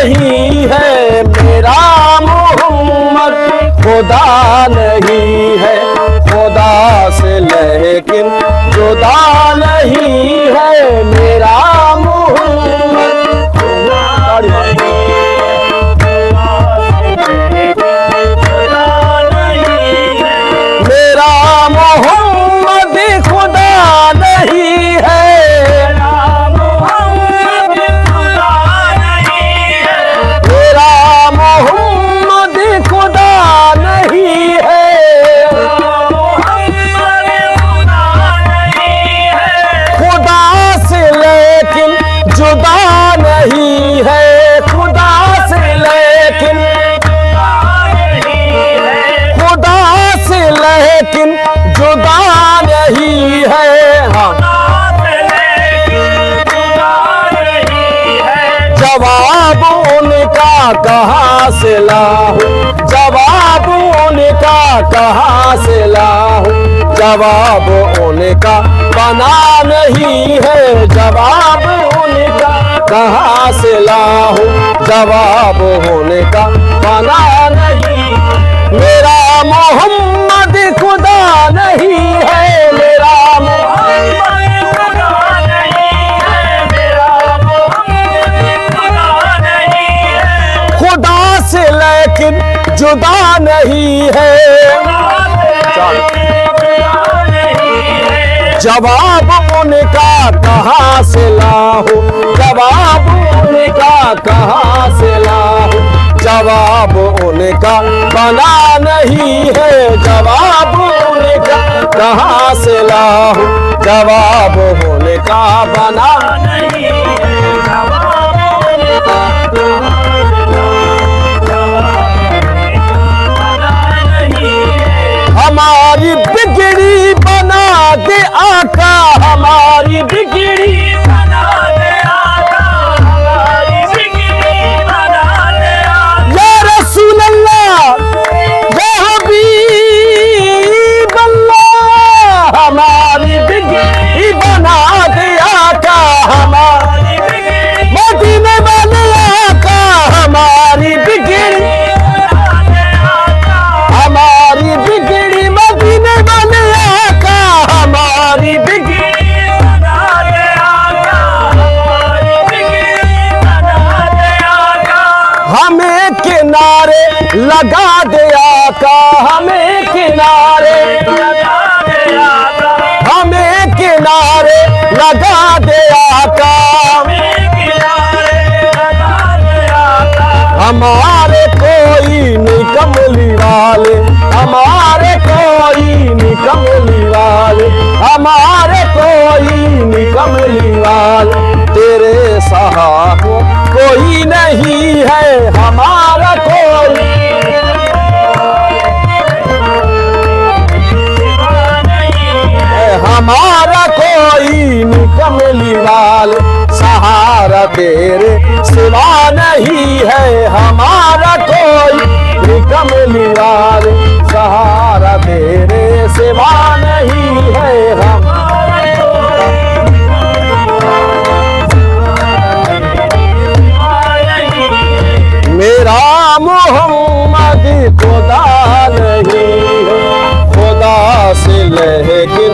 नहीं है, मेरा मोहम्मद खुदा नहीं है, खुदा से लेकिन जुदा नहीं है, मेरा मोहम्मद खुदा नहीं है, मेरा मोहम्मद खुदा नहीं है, लेकिन जुदा नहीं है। जवाब उनका कहाँ से लाऊं, जवाब उनका कहाँ से लाऊं, जवाब उनका बना नहीं है, जवाब उनका कहाँ से लाऊं, जवाब उनका बना नहीं, मेरा मोहम्मद खुदा नहीं है, मेरा मोहम्मद खुदा नहीं है, मेरा मोहम्मद खुदा नहीं है, खुदा से लेकिन जुदा नहीं है। जवाब उनका कहाँ से लाऊं, जवाब उनका कहाँ से लाऊं, जवाब उनका बना नहीं है, जवाब उनका कहाँ से लाऊं, जवाब उनका बना नहीं है, जवाब उनका बना नहीं है। हमारी बिगड़ी बना दे आका, हमारी बिगड़ी बना दे आका, हमारी बिगड़ी बना दे आका, या रसूल अल्लाह या हबीब अल्लाह, हमारी बिगड़ी बना दे आका, हमारी बिगड़ी मदीने वाले आका, हमारी बिगड़ी बना दे आका, हमारी बिगड़ी मदीने वाले आका, हमारी बिगड़ी बना दे आका, हमारी बिगड़ी बना दे आका, हमें किनारे लगा दे आका, हमें किनारे लगा दे आका, हमें किनारे लगा दे आका, हमें किनारे लगा दे आका, हमारे कोई नहीं कमली वाले, हमारे कोई नहीं कमली वाले, हमारे कोई नहीं कमली वाले, तेरे सहाब कोई नहीं है, हमारा कोई हमारा कोई नहीं कमली वाले, सहारा तेरे सिवा नहीं है, हमारा कोई नहीं कमली वाले, सहारा तेरे सिवा नहीं है, हमारा मेरा मोहम्मद खुदा नहीं है, खुदा से लेकिन